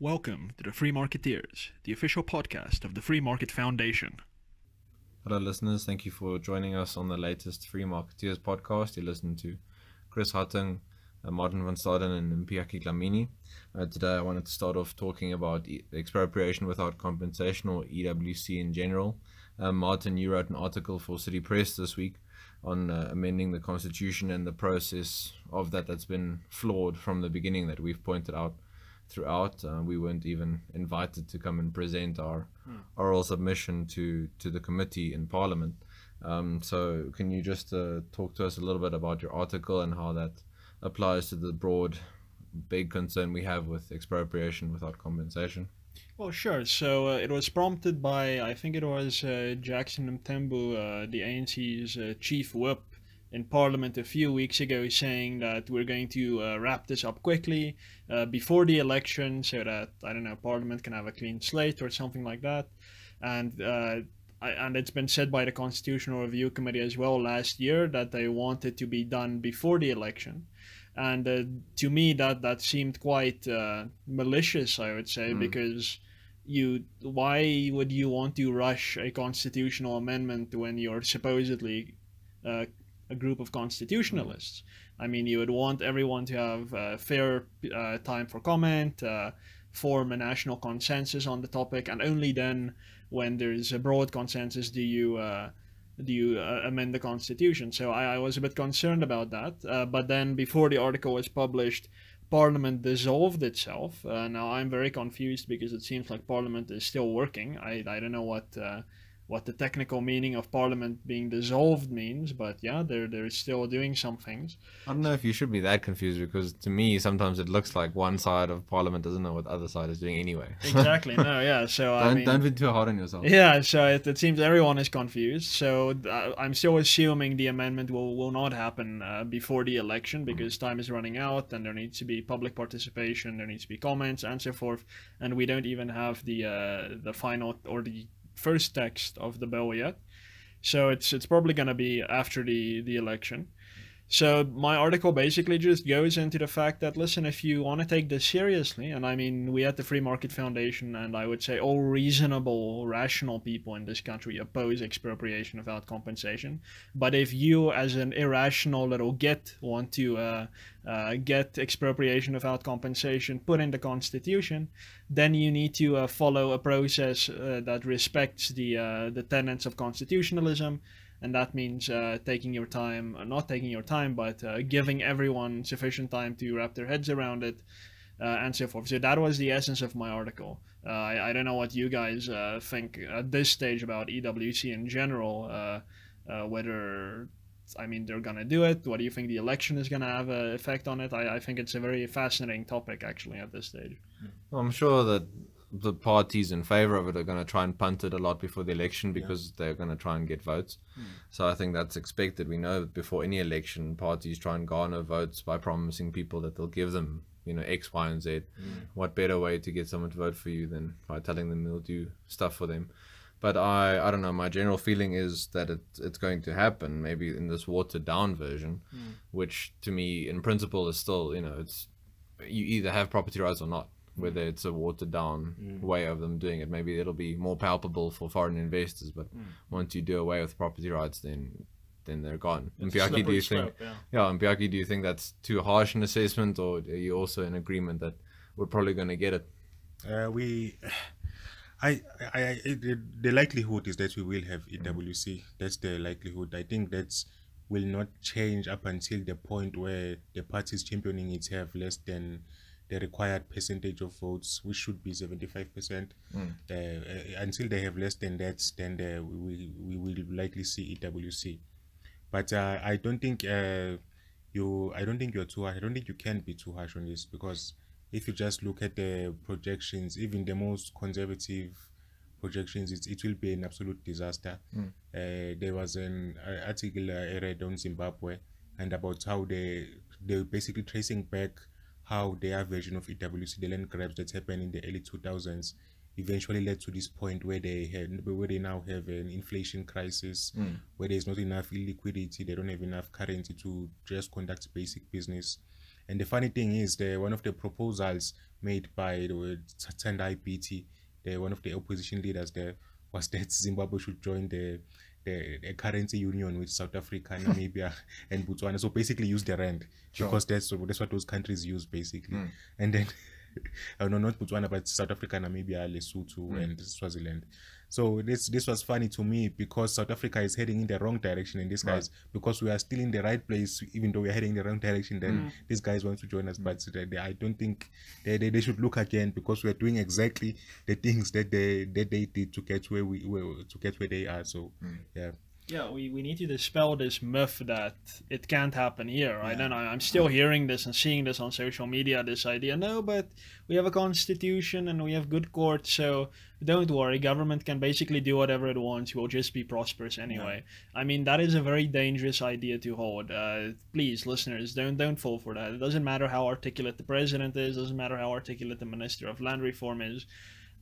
Welcome to the Free Marketeers, the official podcast of the Free Market Foundation. Hello listeners, thank you for joining us on the latest Free Marketeers podcast. You're listening to Chris Hattingh, Martin van Staden and Mpiyakhe Dhlamini. Today I wanted to start off talking about expropriation without compensation, or EWC in general. Martin, you wrote an article for City Press this week on amending the constitution and the process of that's been flawed from the beginning, that we've pointed out throughout. We weren't even invited to come and present our oral submission to the committee in Parliament. So can you just talk to us a little bit about your article and how that applies to the broad, big concern we have with expropriation without compensation? Well, sure. So it was prompted by, I think it was Jackson Mthembu, the ANC's chief whip, in Parliament a few weeks ago, saying that we're going to wrap this up quickly before the election, so that, I don't know, Parliament can have a clean slate or something like that. And it's been said by the Constitutional Review Committee as well last year that they wanted to be done before the election. And to me, that seemed quite malicious, I would say, because why would you want to rush a constitutional amendment when you're supposedly a group of constitutionalists? I mean, you would want everyone to have fair time for comment, form a national consensus on the topic, and only then, when there's a broad consensus, do you amend the constitution. So I was a bit concerned about that. But then, before the article was published, Parliament dissolved itself. Now I'm very confused because it seems like Parliament is still working. I don't know what the technical meaning of Parliament being dissolved means, but yeah, they're still doing some things. I don't know if you should be that confused, because to me sometimes it looks like one side of Parliament doesn't know what the other side is doing anyway. Exactly. No, yeah. So don't be too hard on yourself. Yeah. So it seems everyone is confused. So I'm still assuming the amendment will not happen before the election, because time is running out and there needs to be public participation, there needs to be comments and so forth, and we don't even have the final or the first text of the bill yet, so it's probably going to be after the election. So my article basically just goes into the fact that, listen, if you want to take this seriously, and I mean, we at the Free Market Foundation, and I would say all reasonable, rational people in this country, oppose expropriation without compensation. But if you, as an irrational little git, want to get expropriation without compensation put in the Constitution, then you need to follow a process that respects the tenets of constitutionalism. And that means taking your time, not taking your time, but giving everyone sufficient time to wrap their heads around it, and so forth. So that was the essence of my article. I don't know what you guys think at this stage about EWC in general, whether, I mean, they're going to do it. What do you think the election is going to have an effect on it? I think it's a very fascinating topic, actually, at this stage. Well, I'm sure that the parties in favor of it are going to try and punt it a lot before the election, because they're going to try and get votes. So I think that's expected. We know that before any election, parties try and garner votes by promising people that they'll give them, X, Y, and Z. What better way to get someone to vote for you than by telling them they'll do stuff for them? But I don't know, my general feeling is that it's going to happen, maybe in this watered down version, which to me in principle is still, it's, you either have property rights or not. Whether it's a watered down way of them doing it, maybe it'll be more palpable for foreign investors, but once you do away with property rights, then they're gone. Mpiyakhe, do you think Mpiyakhe, do you think that's too harsh an assessment, or are you also in agreement that we're probably going to get it? The likelihood is that we will have EWC. That's the likelihood. I think that will not change up until the point where the parties championing it have less than the required percentage of votes, which should be 75%. Until they have less than that, then we will likely see EWC. But I don't think you're too harsh. I don't think you can be too harsh on this, because if you just look at the projections, even the most conservative projections, it will be an absolute disaster. There was an article I read on Zimbabwe, and about how they're basically tracing back how their version of EWC, the land grabs that happened in the early 2000s, eventually led to this point where they now have an inflation crisis, where there's not enough liquidity, they don't have enough currency to just conduct basic business. And the funny thing is, one of the proposals made by the Tendai BT, one of the opposition leaders there, was that Zimbabwe should join the currency union with South Africa, Namibia, and Botswana. So basically use the rand, because that's what those countries use basically. And then, no, not Botswana, but South Africa, Namibia, Lesotho, and Swaziland. So this was funny to me, because South Africa is heading in the wrong direction, and these guys, because we are still in the right place, even though we are heading in the wrong direction, then these guys want to join us. But I don't think they should look again, because we are doing exactly the things that they did to get where they are. So yeah, we need to dispel this myth that it can't happen here, right? And I'm still hearing this and seeing this on social media, this idea, no, but we have a constitution and we have good courts, so don't worry, government can basically do whatever it wants, we'll just be prosperous anyway. I mean, that is a very dangerous idea to hold. Please, listeners, don't fall for that. It doesn't matter how articulate the president is, doesn't matter how articulate the Minister of Land Reform is,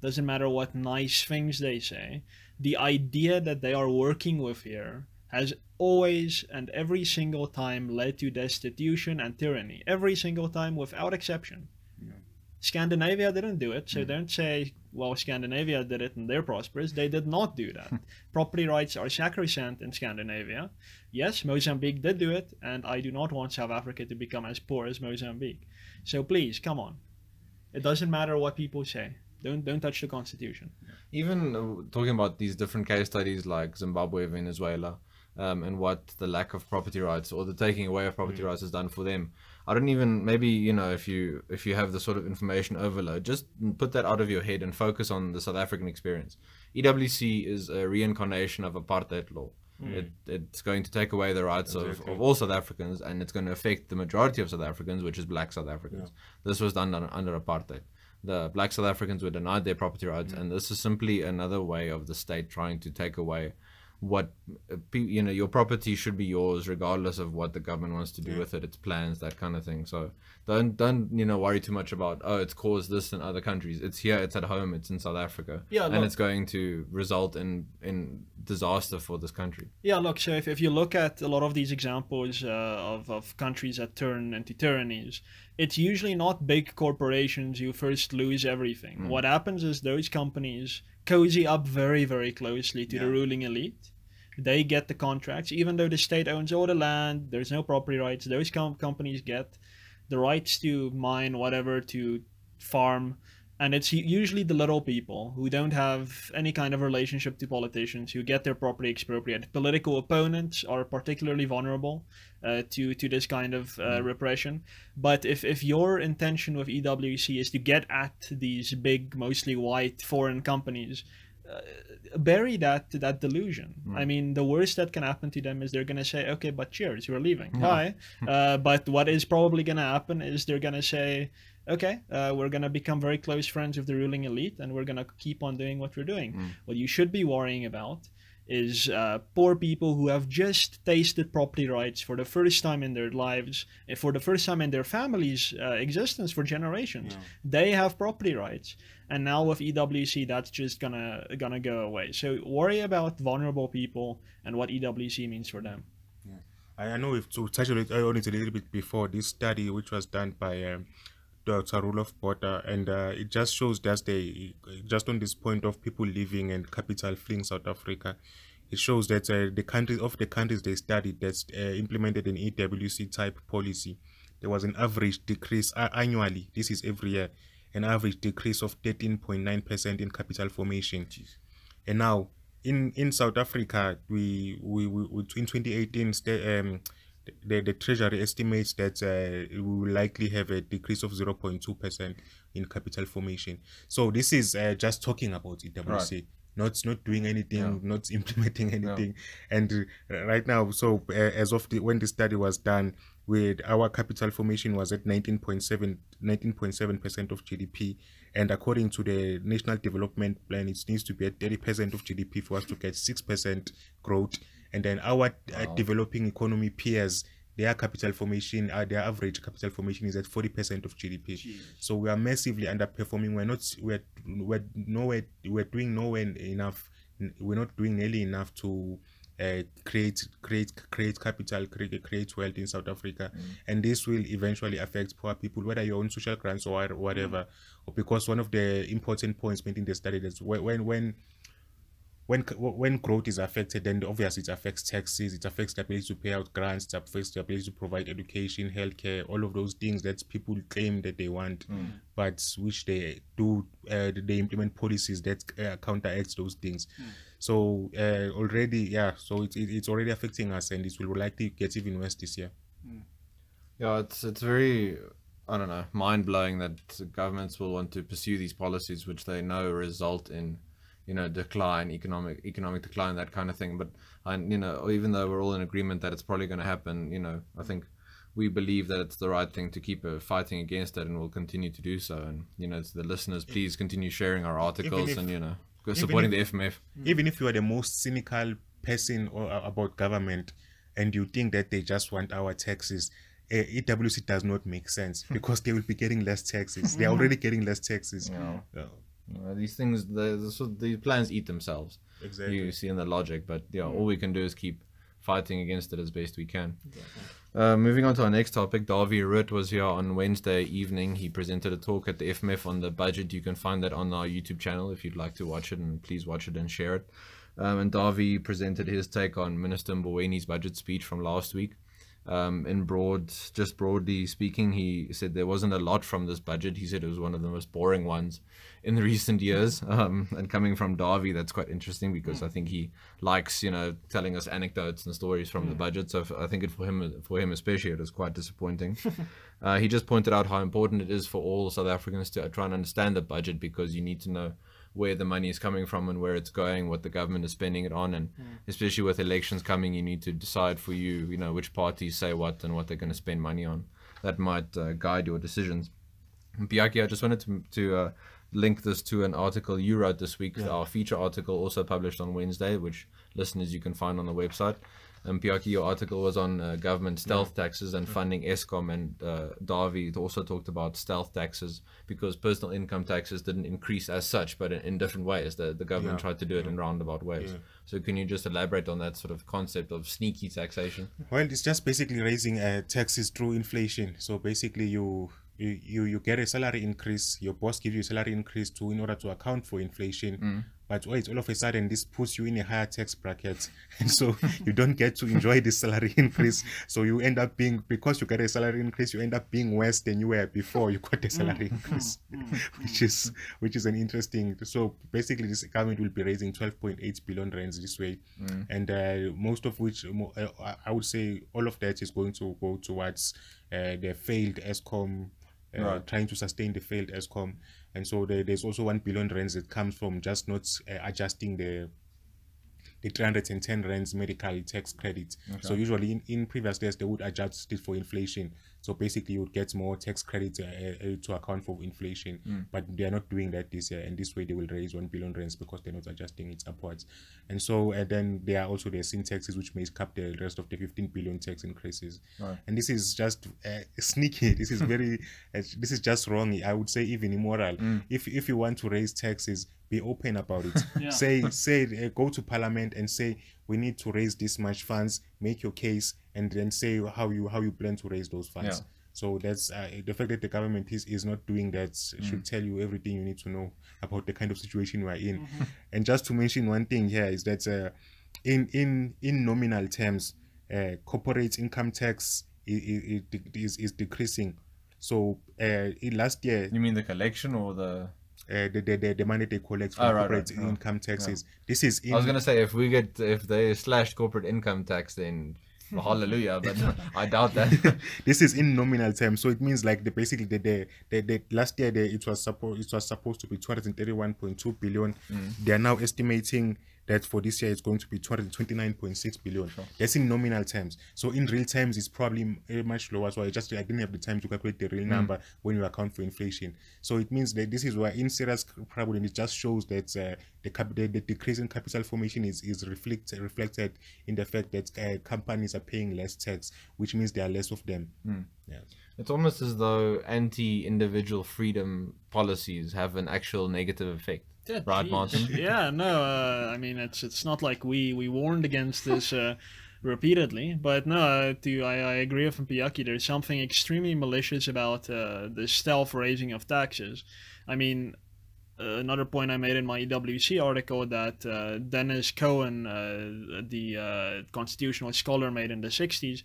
doesn't matter what nice things they say. The idea that they are working with here has always and every single time led to destitution and tyranny. Every single time, without exception. Scandinavia didn't do it, so don't say, well, Scandinavia did it and they're prosperous. They did not do that. Property rights are sacrosanct in Scandinavia. Yes, Mozambique did do it, and I do not want South Africa to become as poor as Mozambique. So please, come on. It doesn't matter what people say. Don't touch the constitution. Even talking about these different case studies like Zimbabwe, Venezuela, and what the lack of property rights or the taking away of property rights has done for them. I don't even, maybe, you know, if you have the sort of information overload, just put that out of your head and focus on the South African experience. EWC is a reincarnation of apartheid law. It's going to take away the rights of all South Africans, and it's going to affect the majority of South Africans, which is black South Africans. This was done under apartheid. The black South Africans were denied their property rights, and this is simply another way of the state trying to take away what, you know, your property should be yours regardless of what the government wants to do with it, its plans, that kind of thing. So don't you know, worry too much about, oh, it's caused this in other countries. It's here, it's at home, it's in South Africa, and it's going to result in disaster for this country. Yeah, look, so if you look at a lot of these examples of countries that turn into tyrannies, it's usually not big corporations who first lose everything. What happens is those companies cozy up very, very closely to the ruling elite. They get the contracts, even though the state owns all the land, there's no property rights. Those companies get the rights to mine, whatever, to farm. And it's usually the little people who don't have any kind of relationship to politicians who get their property expropriated. Political opponents are particularly vulnerable to this kind of repression. But if your intention with EWC is to get at these big, mostly white foreign companies, bury that delusion. I mean, the worst that can happen to them is they're going to say, okay, but cheers, we're leaving. Bye. But what is probably going to happen is they're going to say, okay, we're going to become very close friends with the ruling elite, and we're going to keep on doing what we're doing. What you should be worrying about is poor people who have just tasted property rights for the first time in their lives, for the first time in their family's existence for generations. They have property rights, and now with EWC, that's just gonna go away. So worry about vulnerable people and what EWC means for them. I know we've touched on it a little bit before. This study, which was done by Dr. Rolof Potter, and it just shows that just on this point of people leaving and capital fleeing South Africa, it shows that the countries they studied that implemented an EWC type policy, there was an average decrease annually. This is every year, an average decrease of 13.9% in capital formation. And now in South Africa, we in 2018. The Treasury estimates that we will likely have a decrease of 0.2% in capital formation. So this is just talking about EWC, not doing anything, not implementing anything. And right now, so as of when the study was done, our capital formation was at 19.7% of GDP, and according to the National Development Plan, it needs to be at 30% of GDP for us to get 6% growth. And then our developing economy peers, their capital formation, their average capital formation is at 40% of GDP. Jeez. So we are massively underperforming. We're not doing nearly enough to create capital, create wealth in South Africa, and this will eventually affect poor people, whether you're on social grants or whatever. Because one of the important points made in the study is when growth is affected, then obviously it affects taxes, it affects the ability to pay out grants, it affects the ability to provide education, healthcare, all of those things that people claim that they want, but which they do, they implement policies that counteract those things. So already, so it's already affecting us, and it will likely get even worse this year. Yeah, it's very, I don't know, mind-blowing that governments will want to pursue these policies which they know result in, you know, decline, economic decline, that kind of thing. But you know, even though we're all in agreement that it's probably going to happen, you know, I think we believe that it's the right thing to keep fighting against it, and we'll continue to do so. And you know, to the listeners, please continue sharing our articles and, you know, supporting the FMF. Even if you are the most cynical person about government and you think that they just want our taxes, EWC does not make sense, because they will be getting less taxes. They're already getting less taxes. These things, these plans eat themselves. Exactly. You see in the logic, but yeah, all we can do is keep fighting against it as best we can. Moving on to our next topic, Dawie Roodt was here on Wednesday evening. He presented a talk at the FMF on the budget. You can find that on our YouTube channel if you'd like to watch it, and please watch it and share it. And Dawie presented his take on Minister Mbowene's budget speech from last week. Just broadly speaking, he said there wasn't a lot from this budget. He said it was one of the most boring ones in the recent years. And coming from Dawie, that's quite interesting, because I think he likes, you know, telling us anecdotes and stories from the budget. So I think for him especially, it was quite disappointing. He just pointed out how important it is for all South Africans to try and understand the budget, because you need to know where the money is coming from and where it's going, what the government is spending it on, and especially with elections coming, you need to decide for you know, which parties say what and what they're going to spend money on. That might guide your decisions. Mpiyakhe, I just wanted to link this to an article you wrote this week, our feature article, also published on Wednesday, which listeners you can find on the website. Mpiyakhe, your article was on government stealth taxes and funding Eskom, and Dawie also talked about stealth taxes because personal income taxes didn't increase as such, but in different ways. The government tried to do it in roundabout ways. So can you just elaborate on that sort of concept of sneaky taxation? Well, it's just basically raising taxes through inflation. So basically you get a salary increase, your boss gives you a salary increase in order to account for inflation, but wait, all of a sudden this puts you in a higher tax bracket, and so you don't get to enjoy this salary increase. So you end up being, because you get a salary increase, you end up being worse than you were before you got a salary increase, which is an interesting. So basically this government will be raising 12.8 billion rands this way, and most of which, I would say all of that is going to go towards the failed Eskom, trying to sustain the failed Eskom. And so there's also 1 billion rands that comes from just not adjusting the 310 rands medical tax credit. So usually in previous days they would adjust it for inflation. So basically you would get more tax credit to account for inflation, but they are not doing that this year, and this way they will raise 1 billion rands because they're not adjusting it upwards. And so then there are also the sin taxes, which may cap the rest of the 15 billion tax increases. And this is just sneaky. This is very this is just wrong. I would say even immoral. If you want to raise taxes, be open about it. Say go to parliament and say we need to raise this much funds, make your case, and then say how you plan to raise those funds. So that's the fact that the government is not doing that should tell you everything you need to know about the kind of situation we are in. And just to mention one thing here is that in nominal terms, corporate income tax is decreasing. So last year, you mean the collection or the money they collect from corporate income taxes? This is I was gonna say, if they slash corporate income tax, then hallelujah, but I doubt that. This is in nominal terms, so it means like basically the last year it was supposed to be 231.2 billion. They are now estimating that for this year it's going to be 229.6 billion. That's in nominal terms. So in real terms it's probably much lower. So I didn't have the time to calculate the real number when you account for inflation. So it means that this is why in serious problem, it just shows that the decrease in capital formation is reflected in the fact that companies are paying less tax, which means there are less of them. Yeah. It's almost as though anti-individual freedom policies have an actual negative effect. Yeah, Right, geez. Martin? Yeah, no, I mean it's not like we warned against this repeatedly, but no, I agree with Mpiyakhe. There's something extremely malicious about the stealth raising of taxes. I mean, another point I made in my EWC article that Dennis Cohen, the constitutional scholar, made in the 60s,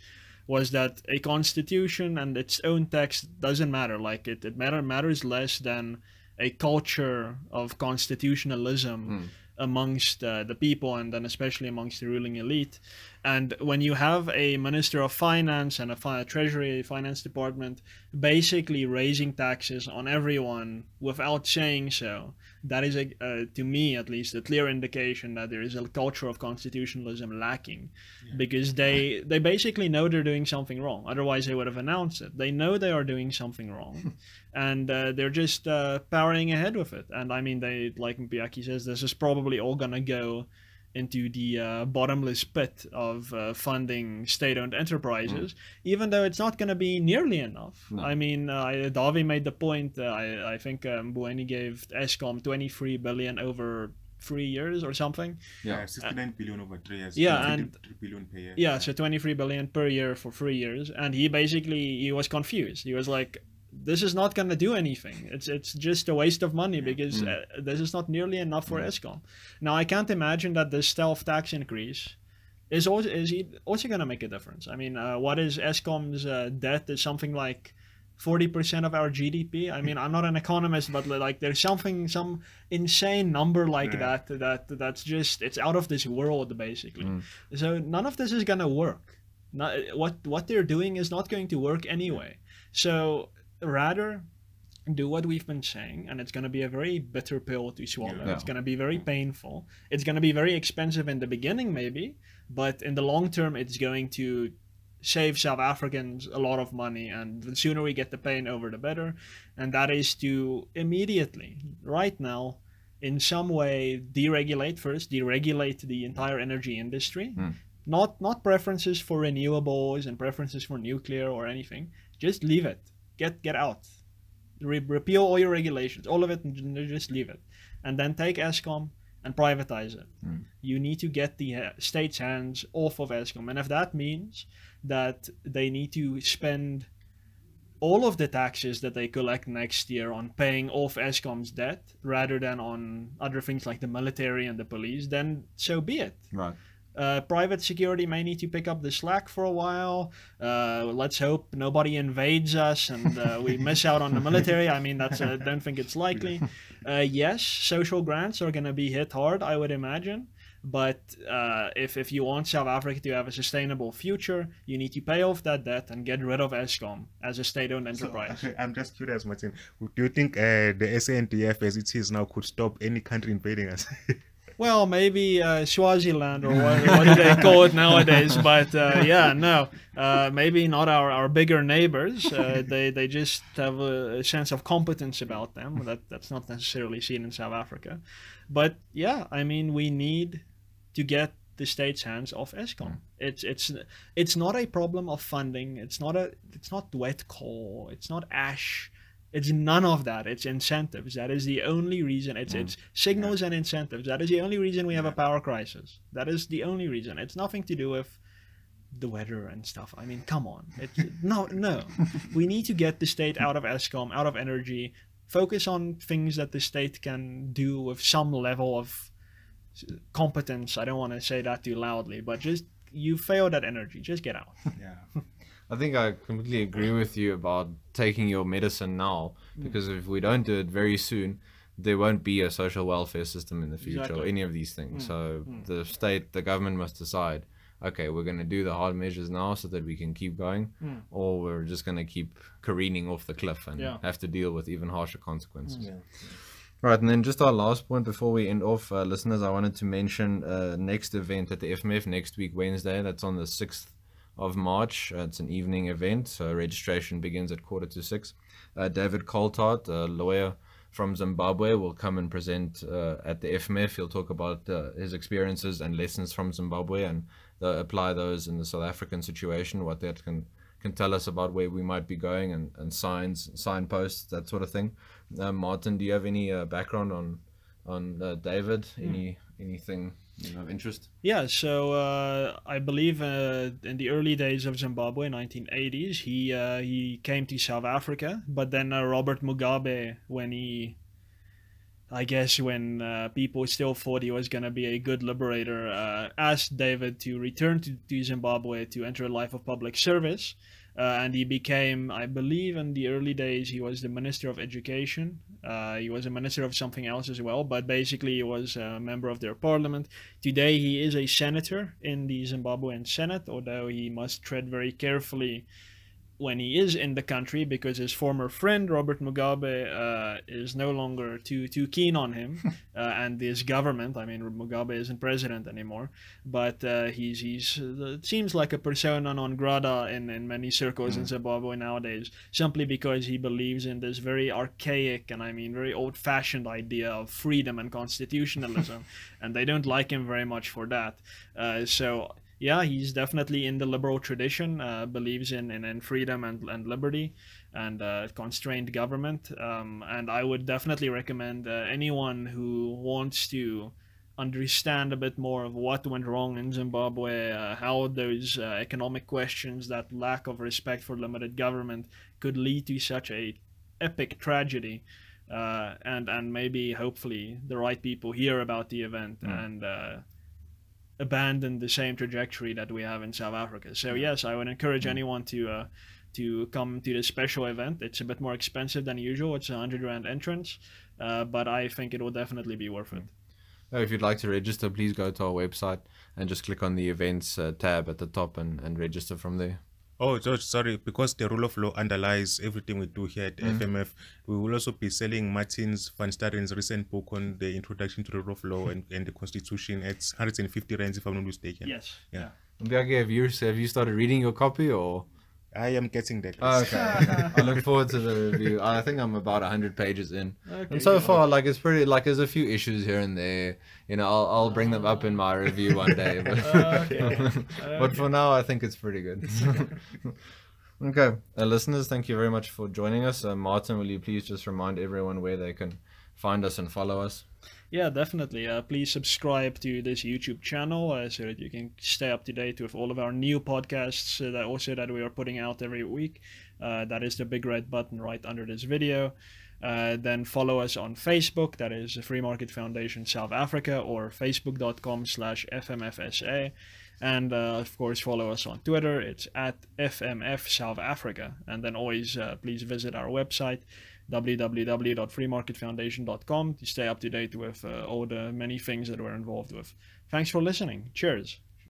was that a constitution and its own text doesn't matter. Like it matters less than a culture of constitutionalism amongst the people, and then especially amongst the ruling elite. And when you have a minister of finance and a treasury finance department basically raising taxes on everyone without saying so, that is to me at least a clear indication that there is a culture of constitutionalism lacking. Because they basically know they're doing something wrong, otherwise they would have announced it. They know they are doing something wrong and they're just powering ahead with it. And I mean, they, like Mpiyakhe says, this is probably all gonna go into the bottomless pit of funding state-owned enterprises, even though it's not going to be nearly enough. No. I mean, Dawie made the point, I think Mboweni gave Eskom 23 billion over 3 years or something. Yeah, 69 billion over 3 years. Yeah, and 3 billion per year. Yeah, so 23 billion per year for 3 years. And he was confused. He was like, this is not going to do anything. It's just a waste of money because this is not nearly enough for Eskom. Now, I can't imagine that this stealth tax increase is also going to make a difference. I mean, what is Eskom's debt? Is something like 40% of our GDP. I mean, I'm not an economist, but like there's some insane number like that's just, it's out of this world basically. So none of this is going to work. What they're doing is not going to work anyway. So rather do what we've been saying, and it's going to be a very bitter pill to swallow. It's going to be very painful. It's going to be very expensive in the beginning maybe, but in the long term it's going to save South Africans a lot of money, and the sooner we get the pain over the better. And that is to immediately, right now, in some way deregulate the entire energy industry. Not preferences for renewables and preferences for nuclear or anything. Just leave it. Get out. Repeal all your regulations, all of it, and just leave it. And then take Eskom and privatize it. You need to get the state's hands off of Eskom. And if that means that they need to spend all of the taxes that they collect next year on paying off Eskom's debt rather than on other things like the military and the police, then so be it. Right. Private security may need to pick up the slack for a while. Let's hope nobody invades us and we miss out on the military. I mean, that's don't think it's likely. Yes, social grants are going to be hit hard, I would imagine. But if you want South Africa to have a sustainable future, you need to pay off that debt and get rid of Eskom as a state-owned enterprise. So, I'm just curious, Martin. Do you think the SANDF as it is now could stop any country invading us? Well, maybe Swaziland or what do they call it nowadays? But yeah, no, maybe not our bigger neighbors. They just have a sense of competence about them. That's not necessarily seen in South Africa. But yeah, I mean, we need to get the state's hands off Eskom. It's not a problem of funding. It's not wet coal. It's not ash. It's none of that. It's incentives. That is the only reason. It's signals and incentives. That is the only reason we have a power crisis. That is the only reason. It's nothing to do with the weather and stuff. I mean, come on. No. We need to get the state out of Eskom, out of energy. Focus on things that the state can do with some level of competence. I don't want to say that too loudly, but just you failed at energy. Just get out. Yeah. I think I completely agree with you about taking your medicine now, because if we don't do it very soon, there won't be a social welfare system in the future or any of these things. So the government must decide, okay, we're going to do the hard measures now so that we can keep going, or we're just going to keep careening off the cliff and have to deal with even harsher consequences. Right, and then just our last point before we end off, listeners, I wanted to mention next event at the FMF next week, Wednesday. That's on the 6th of March. It's an evening event, so registration begins at 5:45. David Coltart, a lawyer from Zimbabwe, will come and present at the FMF. He'll talk about his experiences and lessons from Zimbabwe and apply those in the South African situation, what that can can tell us about where we might be going, and signposts, that sort of thing. Martin, do you have any background on David? Anything of interest? Yeah, so I believe in the early days of Zimbabwe, 1980s, he came to South Africa, but then Robert Mugabe, when people still thought he was going to be a good liberator, asked David to return to Zimbabwe to enter a life of public service. And he became, I believe in the early days, he was the Minister of Education. He was a minister of something else as well, but basically he was a member of their parliament. Today he is a senator in the Zimbabwean Senate, although he must tread very carefully when he is in the country, because his former friend Robert Mugabe is no longer too keen on him, and his government. I mean, Mugabe isn't president anymore, but he's it seems like a persona non grata in many circles in Zimbabwe nowadays, simply because he believes in this very archaic and, I mean, very old-fashioned idea of freedom and constitutionalism, and they don't like him very much for that. So yeah, he's definitely in the liberal tradition, believes in freedom and liberty and constrained government. And I would definitely recommend anyone who wants to understand a bit more of what went wrong in Zimbabwe, how those economic questions, that lack of respect for limited government could lead to such a epic tragedy. And maybe, hopefully, the right people hear about the event and abandon the same trajectory that we have in South Africa. So yes, I would encourage anyone to come to this special event. It's a bit more expensive than usual. It's R100 entrance, but I think it will definitely be worth it. If you'd like to register, please go to our website and just click on the events tab at the top and register from there. Oh, George, sorry, because the rule of law underlies everything we do here at FMF, we will also be selling Martin's Van Staden's recent book on the introduction to the rule of law and the Constitution. It's 150 rands, if I'm not mistaken. Yes. Yeah. Mpiyakhe, have you started reading your copy, or? I am getting that. Okay. I look forward to the review. I think I'm about 100 pages in. Okay, and so far, like, it's pretty, like, there's a few issues here and there. You know, I'll bring them up in my review one day. But, but for now, I think it's pretty good. Okay. Listeners, thank you very much for joining us. Martin, will you please just remind everyone where they can find us and follow us? Yeah, definitely. Please subscribe to this YouTube channel so that you can stay up to date with all of our new podcasts that we are putting out every week. That is the big red button right under this video. Then follow us on Facebook, that is Free Market Foundation South Africa, or facebook.com/FMFSA. And of course, follow us on Twitter. It's at FMF South Africa. And then always please visit our website, www.freemarketfoundation.com, to stay up to date with all the many things that we're involved with. Thanks for listening. Cheers.